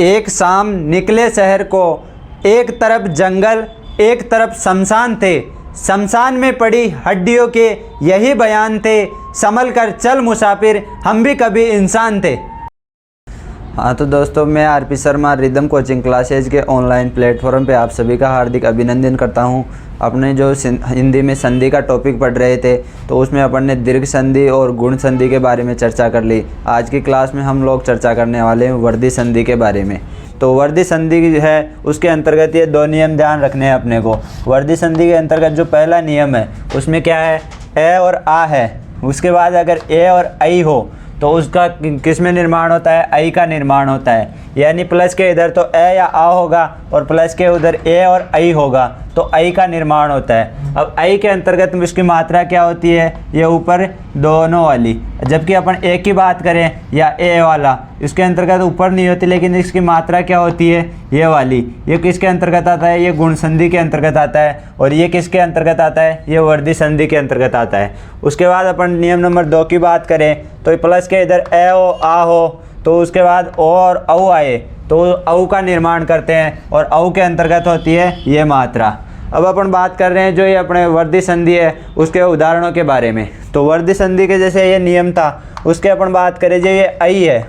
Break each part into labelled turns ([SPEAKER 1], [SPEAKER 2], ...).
[SPEAKER 1] एक शाम निकले शहर को, एक तरफ जंगल एक तरफ शमशान थे। शमशान में पड़ी हड्डियों के यही बयान थे, संभल कर चल मुसाफिर हम भी कभी इंसान थे। हाँ तो दोस्तों, मैं RP Sharma rhythm coaching classes के ऑनलाइन प्लेटफॉर्म पे आप सभी का हार्दिक अभिनंदन करता हूँ। अपने जो हिंदी में संधि का टॉपिक पढ़ रहे थे तो उसमें अपन ने दीर्घ संधि और गुण संधि के बारे में चर्चा कर ली। आज की क्लास में हम लोग चर्चा करने वाले हैं वर्धी संधि के बारे में। तो वर्धी संधि है उसके अंतर्गत ये दो नियम ध्यान रखने हैं अपने को। वर्धी संधि के अंतर्गत जो पहला नियम है उसमें क्या है, ए और आ है। उसके बाद अगर ए और आई हो तो उसका किस में निर्माण होता है, आई का निर्माण होता है। यानी प्लस के इधर तो ए या आ होगा और प्लस के उधर ए और आई होगा तो आई का निर्माण होता है। अब आई के अंतर्गत इसकी मात्रा क्या होती है, ये ऊपर दोनों वाली। जबकि अपन ए की बात करें या ए वाला, इसके अंतर्गत ऊपर नहीं होती लेकिन इसकी मात्रा क्या होती है, ये वाली। ये किसके अंतर्गत आता है, ये गुण संधि के अंतर्गत आता है। और ये किसके अंतर्गत आता है, ये वर्धी संधि के अंतर्गत आता है। उसके बाद अपन नियम नंबर 2 की बात करें तो प्लस के इधर ए हो आ हो तो उसके बाद ओ और औ आए तो औ का निर्माण करते हैं और औ के अंतर्गत होती है ये मात्रा। अब अपन बात कर रहे हैं जो ये अपने वर्धी संधि है उसके उदाहरणों के बारे में। तो वर्धी संधि के जैसे ये नियम था उसके अपन बात करें जो ये आई है,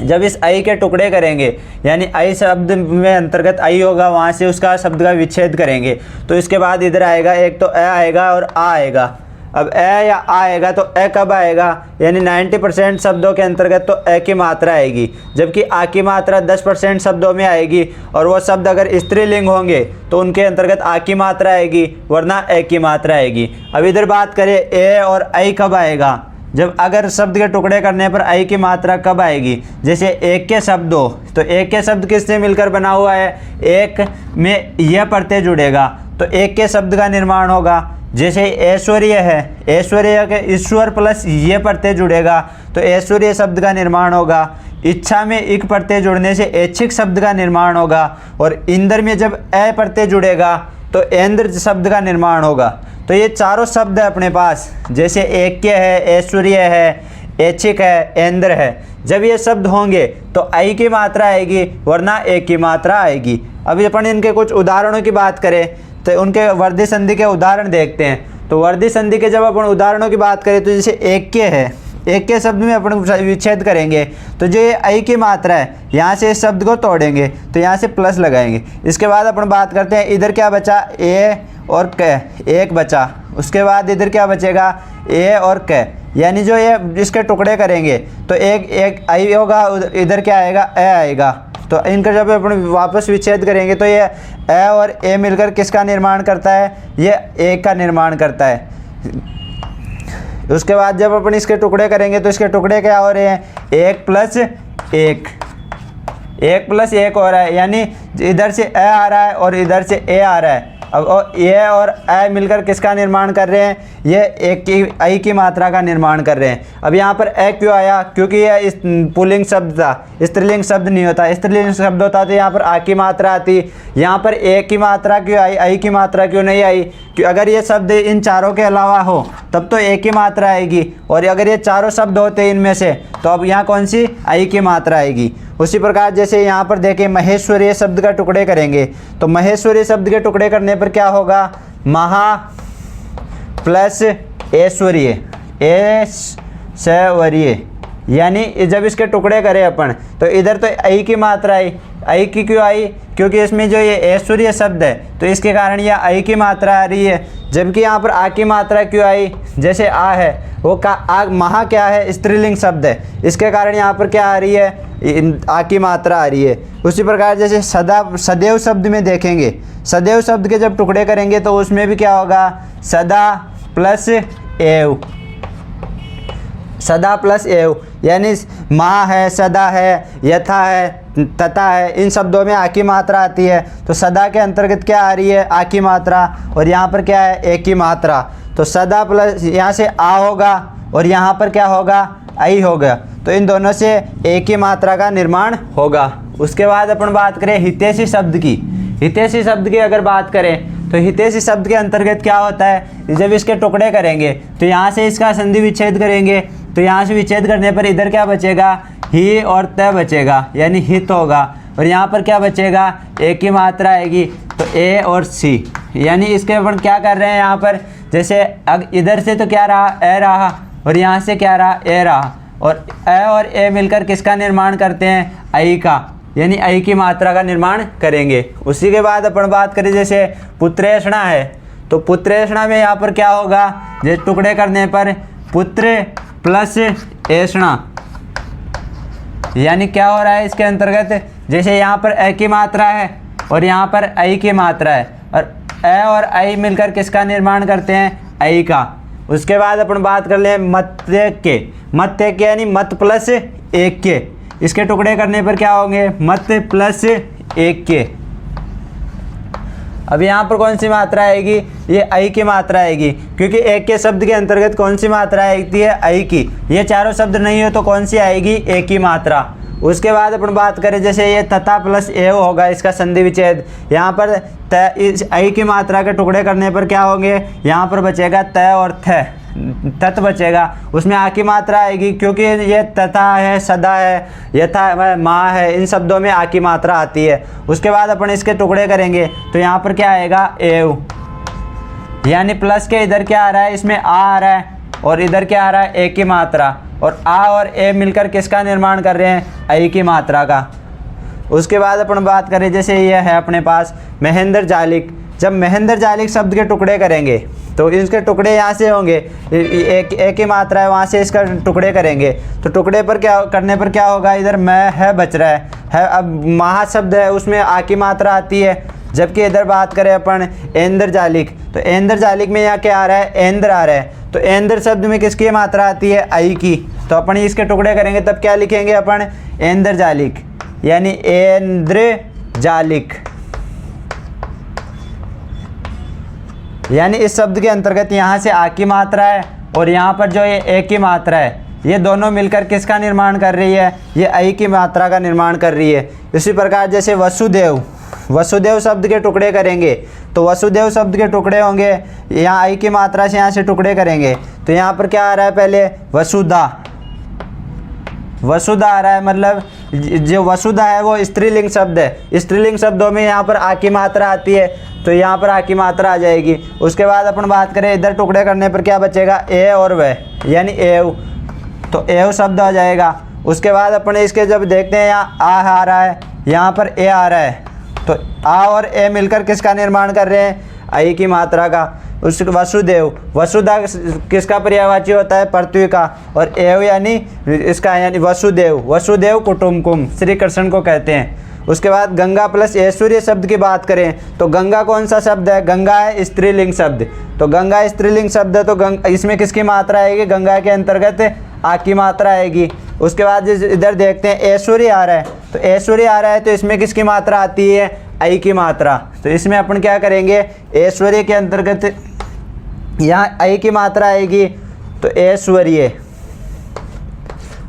[SPEAKER 1] जब इस आई के टुकड़े करेंगे यानी आई शब्द में अंतर्गत आई होगा, वहाँ से उसका शब्द का विच्छेद करेंगे तो इसके बाद इधर आएगा एक तो ए आएगा और आ आएगा। अब ए या आ आएगा तो ए कब आएगा, यानी 90% शब्दों के अंतर्गत तो ए की मात्रा आएगी, जबकि आ की मात्रा 10% शब्दों में आएगी। और वो शब्द अगर स्त्रीलिंग होंगे तो उनके अंतर्गत आ की मात्रा आएगी वरना ए की मात्रा आएगी। अब इधर बात करें ए और आई कब आएगा, जब अगर शब्द के टुकड़े करने पर आई की मात्रा कब आएगी। जैसे एक के शब्द हो तो एक के शब्द किससे मिलकर बना हुआ है, एक में यह प्रत्यय जुड़ेगा तो एक के शब्द का निर्माण होगा। जैसे ऐश्वर्य है, ऐश्वर्य के ईश्वर प्लस ये प्रत्यय जुड़ेगा तो ऐश्वर्य शब्द का निर्माण होगा। इच्छा में इक प्रत्यय जुड़ने से ऐच्छिक शब्द का निर्माण होगा। और इंद्र में जब ए प्रत्यय जुड़ेगा तो इंद्र शब्द का निर्माण होगा। तो ये चारों शब्द है अपने पास, जैसे ऐक्य है, ऐश्वर्य है, ऐच्छिक है, इंद्र है। जब ये शब्द होंगे तो आई की मात्रा आएगी वरना ए की मात्रा आएगी। अभी अपन इनके कुछ उदाहरणों की बात करें तो उनके वर्धी संधि के उदाहरण देखते हैं। तो वर्धी संधि के जब अपन उदाहरणों की बात करें तो जैसे ऐक्य है, ऐक्य शब्द में अपन विच्छेद करेंगे तो जो ये आई की मात्रा है यहाँ से इस शब्द को तोड़ेंगे तो यहाँ से प्लस लगाएंगे। इसके बाद अपन बात करते हैं इधर क्या बचा, ए और क, एक बचा। उसके बाद इधर क्या बचेगा, ए और क, यानी जो ये इसके टुकड़े करेंगे तो एक आई होगा, इधर क्या आएगा, ए आएगा। तो इनका जब अपन वापस विच्छेद करेंगे तो ये ए और ए मिलकर किसका निर्माण करता है, ये ए का निर्माण करता है। उसके बाद जब अपन इसके टुकड़े करेंगे तो इसके टुकड़े क्या हो रहे हैं, एक प्लस एक, एक प्लस एक हो रहा है, यानी इधर से ए आ रहा है और इधर से ए आ रहा है। अब ए और ए मिलकर किसका निर्माण कर रहे हैं, ये एक की आई की मात्रा का निर्माण कर रहे हैं। अब यहाँ पर ए क्यों आया, क्योंकि ये इस पुल्लिंग शब्द था, स्त्रीलिंग शब्द नहीं होता। स्त्रीलिंग शब्द होता तो यहाँ पर आ की मात्रा आती। यहाँ पर ए की मात्रा क्यों आई, आई की मात्रा क्यों नहीं आई, क्योंकि अगर ये शब्द इन चारों के अलावा हो तब तो ए की मात्रा आएगी, और अगर ये चारों शब्द होते इनमें से तो अब यहाँ कौन सी, आई की मात्रा आएगी। उसी प्रकार जैसे यहाँ पर देखें महेश्वरी शब्द का टुकड़े करेंगे तो महेश्वरी शब्द के टुकड़े करने पर क्या होगा, महा प्लस ऐश्वर्य, ऐश्वर्य। यानी जब इसके टुकड़े करें अपन तो इधर तो आई की मात्रा आई, आई की क्यों आई, क्योंकि इसमें जो ये ऐश्वर्य शब्द है तो इसके कारण यह आई की मात्रा आ रही है। जबकि यहाँ पर आ की मात्रा क्यों आई, जैसे आ है वो का आ, महा क्या है, स्त्रीलिंग शब्द है, इसके कारण यहाँ पर क्या आ रही है, आ की मात्रा आ रही है। उसी प्रकार जैसे सदा, सदैव शब्द में देखेंगे, सदैव शब्द के जब टुकड़े करेंगे तो उसमें भी क्या होगा, सदा प्लस एव, सदा प्लस एव, यानी माँ है, सदा है, यथा है, तथा है, इन शब्दों में आ की मात्रा आती है। तो सदा के अंतर्गत क्या आ रही है, आ की मात्रा, और यहाँ पर क्या है, ए की मात्रा। तो सदा प्लस यहाँ से आ होगा और यहाँ पर क्या होगा, आई होगा, तो इन दोनों से ए की मात्रा का निर्माण होगा। उसके बाद अपन बात करें हितैषी शब्द की। हितैषी शब्द की अगर बात करें तो हितैषी शब्द के अंतर्गत क्या होता है, जब इसके टुकड़े करेंगे तो यहाँ से इसका संधि विच्छेद करेंगे तो यहाँ से विच्छेद करने पर इधर क्या बचेगा, ही और त बचेगा यानी हित होगा। और यहाँ पर क्या बचेगा, ए की मात्रा आएगी तो ए और सी, यानी इसके अपन क्या कर रहे हैं यहाँ पर, जैसे इधर से तो क्या रहा, ए रहा, और यहाँ से क्या रहा, ए रहा, और ए मिलकर किसका निर्माण करते हैं, आई का, यानी आई की मात्रा का निर्माण करेंगे। उसी के बाद अपन बात करें जैसे पुत्रेषणा है, तो पुत्रेषणा में यहाँ पर क्या होगा, जैसे टुकड़े करने पर पुत्र प्लस ऐषणा, यानी क्या हो रहा है इसके अंतर्गत, जैसे यहाँ पर ए की मात्रा है और यहाँ पर आई की मात्रा है, और ए और आई मिलकर किसका निर्माण करते हैं, आई का। उसके बाद अपन बात कर लें मत्य के यानी मत प्लस एक के, इसके टुकड़े करने पर क्या होंगे, मत प्लस एक के। अब यहाँ पर कौन सी मात्रा आएगी, ये आई की मात्रा आएगी, क्योंकि एक के शब्द के अंतर्गत कौन सी मात्रा आती है, आई की। ये चारों शब्द नहीं हो तो कौन सी आएगी, एक की मात्रा। उसके बाद अपन बात करें जैसे ये तथा प्लस एव होगा, इसका संधि विच्छेद, यहाँ पर इस आई की मात्रा के टुकड़े करने पर क्या होंगे, यहाँ पर बचेगा त और थ, तत् बचेगा, उसमें आ की मात्रा आएगी, क्योंकि ये तथा है, सदा है, यथा माँ है, इन शब्दों में आ की मात्रा आती है। उसके बाद अपन इसके टुकड़े करेंगे तो यहाँ पर क्या आएगा, एव, यानी प्लस के इधर क्या आ रहा है, इसमें आ रहा है, और इधर क्या आ रहा है, ए की मात्रा, और आ और ए मिलकर किसका निर्माण कर रहे हैं, आई की मात्रा का। उसके बाद अपन बात करें जैसे ये है अपने पास महेंद्र जालिक, जब महेंद्र जालिक शब्द के टुकड़े करेंगे तो इसके टुकड़े यहाँ से होंगे, एक ही मात्रा है, वहाँ से इसका टुकड़े करेंगे, तो टुकड़े पर क्या करने पर क्या होगा, इधर मैं है बच रहा है। अब महाशब्द है उसमें आ की मात्रा आती है, जबकि इधर बात करें अपन ऐंद्र जालिक, तो ऐंद्र जालिक में यहाँ क्या आ रहा है, ऐंद्र आ रहा है, तो ऐंद्र शब्द में किसकी मात्रा आती है, आई की। तो अपन इसके टुकड़े करेंगे तब क्या लिखेंगे अपन, ऐंद्र जालिक, यानी ऐंद्र जालिक, यानी इस शब्द के अंतर्गत यहाँ से आ की मात्रा है और यहाँ पर जो ये ए की मात्रा है, ये दोनों मिलकर किसका निर्माण कर रही है, ये आई की मात्रा का निर्माण कर रही है। इसी प्रकार जैसे वसुदेव, वसुदेव शब्द के टुकड़े करेंगे तो वसुदेव शब्द के टुकड़े होंगे, यहाँ आई की मात्रा से यहाँ से टुकड़े करेंगे तो यहाँ पर क्या आ रहा है, पहले वसुधा, वसुधा आ रहा है, मतलब जो वसुधा है वो स्त्रीलिंग शब्द है, स्त्रीलिंग शब्दों में यहाँ पर आ की मात्रा आती है तो यहाँ पर आ की मात्रा आ जाएगी। उसके बाद अपन बात करें इधर टुकड़े करने पर क्या बचेगा, ए और वह, यानी एव, तो एव शब्द आ जाएगा। उसके बाद अपन इसके जब देखते हैं यहाँ आ रहा है, यहाँ पर ए आ रहा है, तो आ और ए मिलकर किसका निर्माण कर रहे हैं, आई की मात्रा का। उस वसुदेव, वसुधा किसका पर्यायवाची होता है, पृथ्वी का, और एव यानी इसका, यानी वसुदेव, वसुदेव कुटुम्बकम, श्री कृष्ण को कहते हैं। उसके बाद गंगा प्लस ऐश्वर्य शब्द की बात करें तो गंगा कौन सा शब्द है, गंगा है स्त्रीलिंग शब्द, तो गंगा स्त्रीलिंग शब्द है तो इसमें किसकी मात्रा आएगी, गंगा के अंतर्गत आ की मात्रा आएगी। उसके बाद इधर देखते हैं ऐश्वर्य आ रहा है, तो ऐश्वर्य आ रहा है तो इसमें किसकी मात्रा आती है, आई की मात्रा, तो इसमें अपन क्या करेंगे, ऐश्वर्य के अंतर्गत यहाँ आई की मात्रा आएगी तो ऐश्वर्य।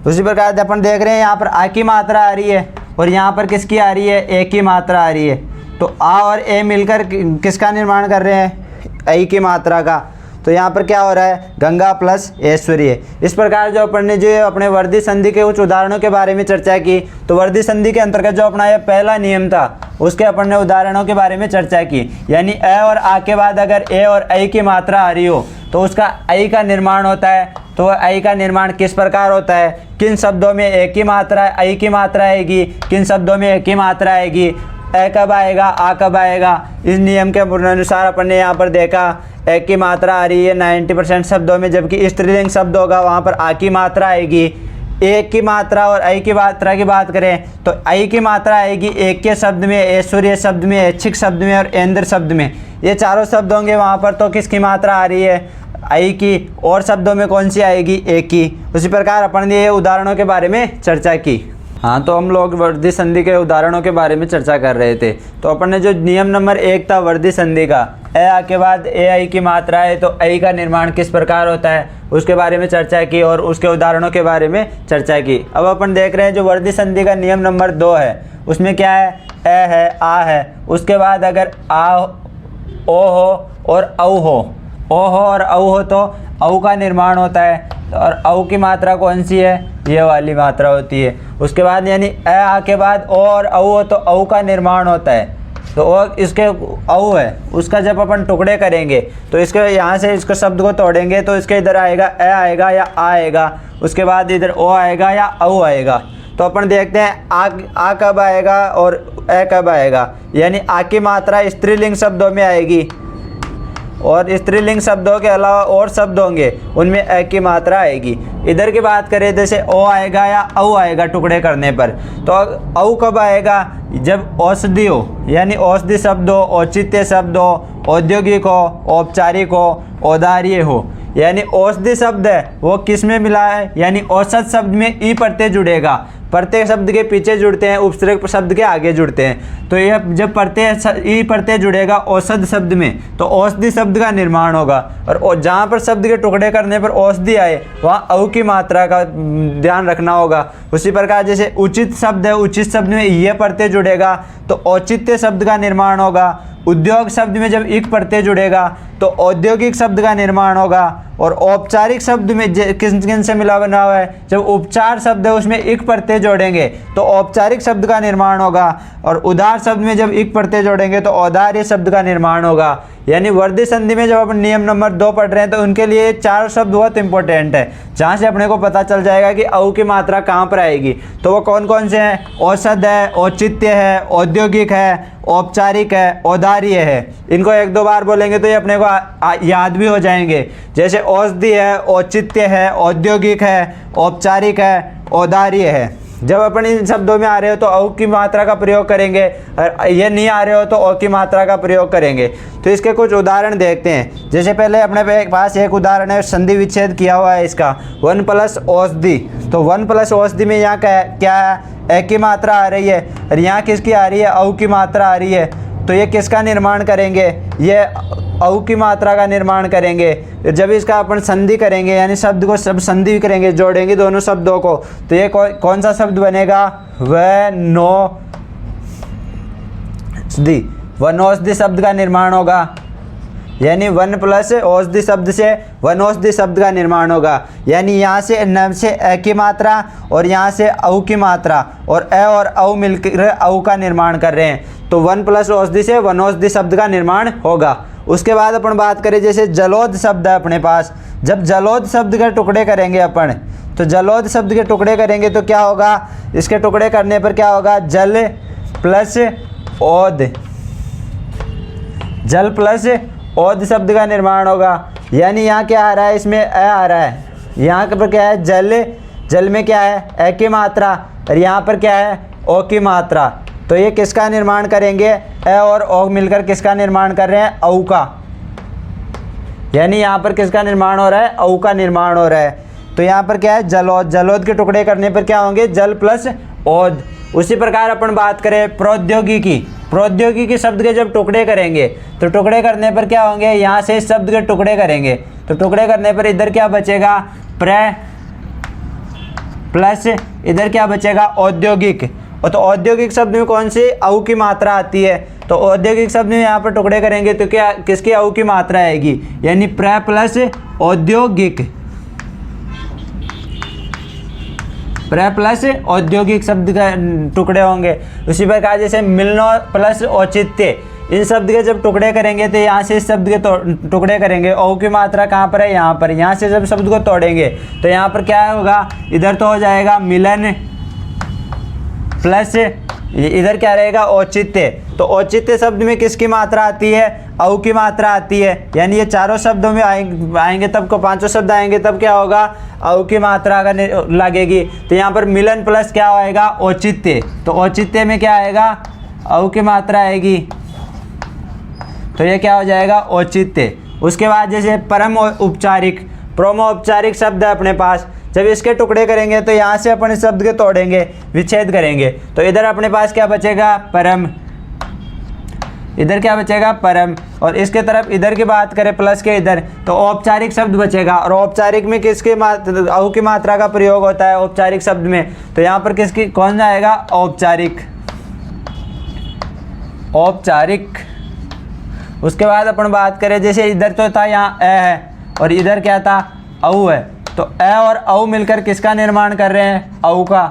[SPEAKER 1] उसी प्रकार अपन देख रहे हैं यहाँ पर आ की मात्रा आ रही है और यहाँ पर किसकी आ रही है, ए की मात्रा आ रही है, तो आ और ए मिलकर किसका निर्माण कर रहे हैं, आई की मात्रा का। तो यहाँ पर क्या हो रहा है, गंगा प्लस ऐश्वर्य। इस प्रकार जो अपन ने जो अपने वर्दी संधि के कुछ उदाहरणों के बारे में चर्चा की, तो वर्दी संधि के अंतर्गत जो अपना यह पहला नियम था उसके अपन ने उदाहरणों के बारे में चर्चा की, यानी ए और आ के बाद अगर ए और आई की मात्रा आ रही हो तो उसका आई का निर्माण होता है। तो आई का निर्माण किस प्रकार होता है, किन शब्दों में ए की मात्रा आई की मात्रा आएगी, किन शब्दों में ए की मात्रा आएगी, ए कब आएगा, आ कब आएगा। इस नियम के अनुसार अपन ने यहाँ पर देखा ए की मात्रा आ रही है 90% शब्दों में, जबकि स्त्रीलिंग शब्द होगा वहाँ पर आ की मात्रा आएगी। एक की मात्रा और आई की मात्रा की बात करें तो आई की मात्रा आएगी एक के शब्द में, ऐश्वर्य शब्द में, ऐच्छिक शब्द में और ऐंद्र शब्द में, ये चारों शब्द होंगे वहाँ पर, तो किसकी मात्रा आ रही है, आई की, और शब्दों में कौन सी आएगी, एक की। उसी प्रकार अपन ने ये उदाहरणों के बारे में चर्चा की। हाँ, तो हम लोग वर्दी संधि के उदाहरणों के बारे में चर्चा कर रहे थे। तो अपन ने जो नियम नंबर 1 था वर्दी संधि का, ए आ के बाद ए आई की मात्रा है तो आई का निर्माण किस प्रकार होता है उसके बारे में चर्चा की और उसके उदाहरणों के बारे में चर्चा की। अब अपन देख रहे हैं जो वर्दी संधि का नियम नंबर 2 है, उसमें क्या है, ए है, आ है, उसके बाद अगर आ, ओ हो और औ हो, ओ हो और औ हो तो औ का निर्माण होता है। और औ की मात्रा कौन सी है, ये वाली मात्रा होती है। उसके बाद यानी ए आ के बाद ओ और औ हो तो औ का निर्माण होता है। तो ओ इसके औ है, उसका जब अपन टुकड़े करेंगे तो इसके यहाँ से इसको शब्द को तोड़ेंगे तो इसके इधर आएगा ए आएगा या आ आएगा, उसके बाद इधर ओ आएगा या औ आएगा। तो अपन देखते हैं आ कब आएगा और ए कब आएगा। यानी आ की मात्रा स्त्रीलिंग शब्दों में आएगी और स्त्रीलिंग शब्दों के अलावा और शब्द होंगे उनमें ए की मात्रा आएगी। इधर की बात करें जैसे ओ आएगा या औ आएगा टुकड़े करने पर, तो औ कब आएगा, जब औषधि हो, यानी औषधि शब्द हो, औचित्य शब्द हो, औद्योगिक हो, औपचारिक हो, औदार्य हो। यानी औषधि शब्द है वो किस में मिला है, यानी औसत शब्द में ई प्रत्यय जुड़ेगा। प्रत्यय शब्द के पीछे जुड़ते हैं, उपसर्ग शब्द के आगे जुड़ते हैं। तो यह जब ई प्रत्यय जुड़ेगा औषध शब्द में तो औषधि शब्द का निर्माण होगा। और जहाँ पर शब्द के टुकड़े करने पर औषधि आए वहाँ औ की मात्रा का ध्यान रखना होगा। उसी प्रकार जैसे उचित शब्द है, उचित शब्द में यह प्रत्यय जुड़ेगा तो औचित्य शब्द का निर्माण होगा। उद्योग शब्द में जब इक प्रत्यय जुड़ेगा तो औद्योगिक शब्द का निर्माण होगा। और औपचारिक शब्द में किन से मिला बना हुआ है, जब उपचार शब्द है उसमें इक प्रत्यय जोड़ेंगे तो औपचारिक शब्द का निर्माण होगा। और उदार शब्द में जब इक प्रत्यय जोड़ेंगे तो औदार्य शब्द का निर्माण होगा। यानी वर्धी संधि में जब अपन नियम नंबर 2 पढ़ रहे हैं तो उनके लिए 4 शब्द बहुत इंपॉर्टेंट है, जहाँ से अपने को पता चल जाएगा कि औ की मात्रा कहाँ पर आएगी। तो वो कौन कौन से हैं, औषध है, औचित्य है, औद्योगिक है, औपचारिक है, औदार्य है। इनको 1-2 बार बोलेंगे तो ये अपने को याद भी हो जाएंगे। जैसे औषधि है, औचित्य है, औद्योगिक है, औपचारिक है, औदार्य है। जब अपन इन शब्दों में आ रहे हो तो औ की मात्रा का प्रयोग करेंगे, और ये नहीं आ रहे हो तो औ की मात्रा का प्रयोग करेंगे। तो इसके कुछ उदाहरण देखते हैं। जैसे पहले अपने पास एक उदाहरण है, संधि विच्छेद किया हुआ है इसका, 1 प्लस औषधि। तो 1 प्लस औषधि में यहाँ क्या है, ए की मात्रा आ रही है और यहाँ किसकी आ रही है, औ की मात्रा आ रही है। तो ये किसका निर्माण करेंगे, ये औ की मात्रा का निर्माण करेंगे। जब इसका अपन संधि करेंगे यानी शब्द को सब संधि करेंगे, जोड़ेंगे दोनों शब्दों को, तो ये कौन सा शब्द बनेगा, वनौषधि। वनौषधि शब्द का निर्माण होगा। यानी 1 प्लस औषधि शब्द से वनौषधि शब्द का निर्माण होगा। यानी यहाँ से न से ए की मात्रा और यहाँ से औ की मात्रा, और ए और औ मिलकर औ का निर्माण कर रहे हैं। तो 1 प्लस औषधि से वनौषधि शब्द का निर्माण होगा। उसके बाद अपन बात करें जैसे जलोद शब्द है अपने पास। जब जलोद शब्द के टुकड़े करेंगे अपन, तो जलोद शब्द के टुकड़े करेंगे तो क्या होगा, इसके टुकड़े करने पर क्या होगा, जल प्लस औद, जल प्लस औद शब्द का निर्माण होगा। यानी यहाँ क्या आ रहा है, इसमें ए आ रहा है, यहाँ पर क्या है, जल, जल में क्या है, ए की मात्रा, और यहाँ पर क्या है, ओ की मात्रा। तो ये किसका निर्माण करेंगे, ए और ओ मिलकर किसका निर्माण कर रहे हैं, औ का। यानी यहाँ पर किसका निर्माण हो रहा है, औ का निर्माण हो रहा है। तो यहाँ पर क्या है, जलोद, जलोद के टुकड़े करने पर क्या होंगे, जल प्लस औद। उसी प्रकार अपन बात करें प्रौद्योगिकी। प्रौद्योगिकी शब्द के जब टुकड़े करेंगे तो टुकड़े करने पर क्या होंगे, यहाँ से इस शब्द के टुकड़े करेंगे तो टुकड़े करने पर इधर क्या बचेगा, प्र प्लस इधर क्या बचेगा, औद्योगिक। और तो औद्योगिक शब्द में कौन सी, औ की मात्रा आती है। तो औद्योगिक शब्द में यहाँ पर टुकड़े करेंगे तो क्या किसकी औ की मात्रा आएगी, यानी प्र प्लस औद्योगिक, प्र प्लस औद्योगिक शब्द का टुकड़े होंगे। उसी प्रकार जैसे मिलनो प्लस औचित्य, इन शब्द के जब टुकड़े करेंगे तो यहाँ से इस शब्द के टुकड़े करेंगे, औ की मात्रा कहाँ पर है, यहाँ पर। यहाँ से जब शब्द को तोड़ेंगे तो यहाँ पर क्या होगा, इधर तो हो जाएगा मिलन प्लस इधर क्या रहेगा, औचित्य। तो औचित्य शब्द में किसकी मात्रा आती है, औ की मात्रा आती है। यानी ये चारों शब्दों में आएंगे तब को, 5 शब्द आएंगे तब क्या होगा, औ की मात्रा का लगेगी। तो यहाँ पर मिलन प्लस क्या आएगा, औचित्य। तो औचित्य में क्या आएगा, औ की मात्रा आएगी, तो ये क्या हो जाएगा, औचित्य। उसके बाद जैसे परम औपचारिक, प्रोमो औपचारिक शब्द है अपने पास। जब इसके टुकड़े करेंगे तो यहाँ से अपन इस शब्द के तोड़ेंगे, विच्छेद करेंगे, तो इधर अपने पास क्या बचेगा, परम, इधर क्या बचेगा, परम। और इसके तरफ इधर की बात करें प्लस के इधर, तो औपचारिक शब्द बचेगा। और औपचारिक में किसके औ की मात्रा का प्रयोग होता है औपचारिक शब्द में, तो यहाँ पर किसकी कौन आएगा, औपचारिक, औपचारिक। उसके बाद अपन बात करें जैसे इधर तो था यहाँ ए है और इधर क्या था, औ है, तो ए और औ मिलकर किसका निर्माण कर रहे हैं? औ का।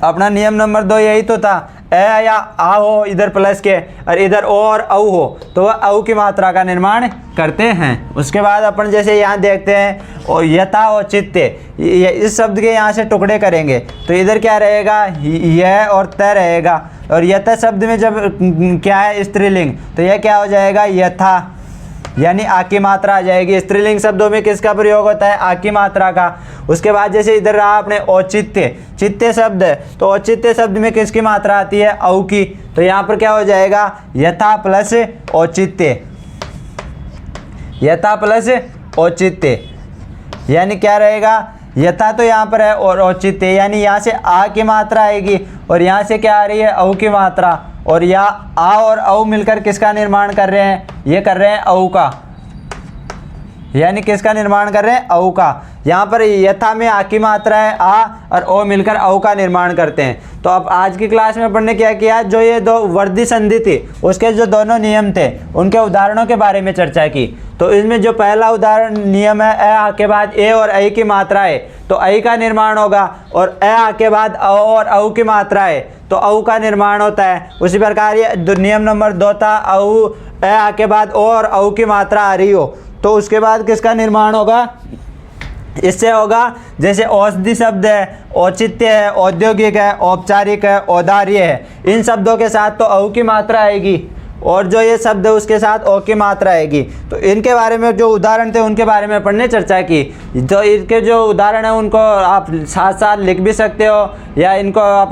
[SPEAKER 1] अपना नियम नंबर 2 यही तो था, ए या आ हो इधर प्लस के और इधर ओ और औ हो तो वह औ की मात्रा का निर्माण करते हैं। उसके बाद अपन जैसे यहाँ देखते हैं और यथा और चित्ते, इस शब्द के यहाँ से टुकड़े करेंगे तो इधर क्या रहेगा? यह और तय रहेगा। और यथा शब्द में जब क्या है? स्त्रीलिंग, तो यह क्या हो जाएगा? यथा, यानी आ की मात्रा आ जाएगी। स्त्रीलिंग शब्दों में किसका प्रयोग होता है? आ की मात्रा का। उसके बाद जैसे इधर रहा अपने औचित्य, चित्ते शब्द है तो औचित्य शब्द में किसकी मात्रा आती है? औ की। तो यहाँ पर क्या हो जाएगा? यथा प्लस औचित्य, यथा प्लस औचित्य, यानी क्या रहेगा? यथा तो यहाँ पर है और औचित्य, यानी यहाँ से आ की मात्रा आएगी और यहाँ से क्या आ रही है? औ की मात्रा। और या आ और औ मिलकर किसका निर्माण कर रहे हैं? ये कर रहे हैं औ का, यानी किसका निर्माण कर रहे हैं? औ का। यहाँ पर यथा में आ की मात्रा है आ और ओ मिलकर औ का निर्माण करते हैं। तो अब आज की क्लास में अपन ने क्या किया? जो ये दो वर्दी संधि थी उसके जो दोनों नियम थे उनके उदाहरणों के बारे में चर्चा की। तो इसमें जो पहला उदाहरण नियम है ए आ के बाद ए और ऐ की मात्रा है तो ऐ का निर्माण होगा, और ए आ के बाद औ और औ की मात्रा है तो औ का निर्माण होता है। उसी प्रकार ये नियम नंबर 2 था, औ ए आ के बाद ओ और औ की मात्रा आ रही हो तो उसके बाद किसका निर्माण होगा? इससे होगा जैसे औषधि शब्द है, औचित्य है, औद्योगिक है, औपचारिक है, औदार्य है, इन शब्दों के साथ तो औ की मात्रा आएगी और जो ये शब्द है उसके साथ ओ की मात्रा आएगी। तो इनके बारे में जो उदाहरण थे उनके बारे में अपन ने चर्चा की। तो इनके जो उदाहरण है उनको आप साथ साथ लिख भी सकते हो या इनको आप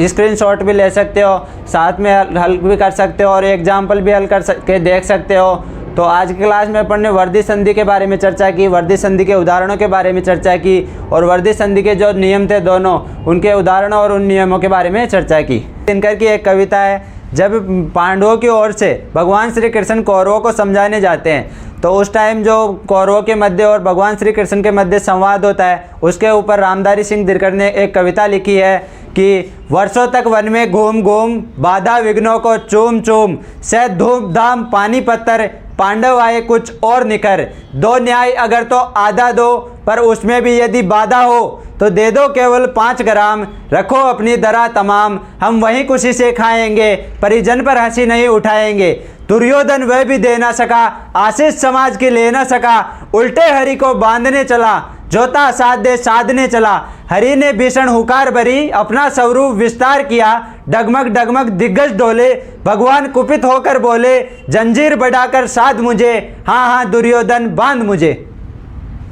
[SPEAKER 1] स्क्रीनशॉट भी ले सकते हो, साथ में हल भी कर सकते हो और एग्जाम्पल भी हल कर के देख सकते हो। तो आज की क्लास में अपन ने वर्दी संधि के बारे में चर्चा की, वर्दी संधि के उदाहरणों के बारे में चर्चा की और वर्दी संधि के जो नियम थे दोनों उनके उदाहरणों और उन नियमों के बारे में चर्चा की। दिनकर की एक कविता है, जब पांडवों की ओर से भगवान श्री कृष्ण कौरवों को समझाने जाते हैं तो उस टाइम जो कौरवों के मध्य और भगवान श्री कृष्ण के मध्य संवाद होता है उसके ऊपर रामधारी सिंह दिनकर ने एक कविता लिखी है कि वर्षों तक वन में घूम घूम, बाधा विघ्नों को चूम चूम, से धूम धाम पानी पत्थर, पांडव आए कुछ और निखर, दो न्याय अगर तो आधा दो, पर उसमें भी यदि बाधा हो तो दे दो केवल 5 ग्राम, रखो अपनी दरा तमाम, हम वहीं खुशी से खाएंगे, परिजन पर हंसी नहीं उठाएंगे। दुर्योधन वह भी दे ना सका, आशीष समाज की ले ना सका, उल्टे हरि को बांधने चला, जोता साधे साधने चला, हरि ने भीषण हुकार भरी, अपना स्वरूप विस्तार किया, डगमग डगमग दिग्गज डोले, भगवान कुपित होकर बोले, जंजीर बढ़ाकर साध मुझे, हाँ हाँ दुर्योधन बांध मुझे।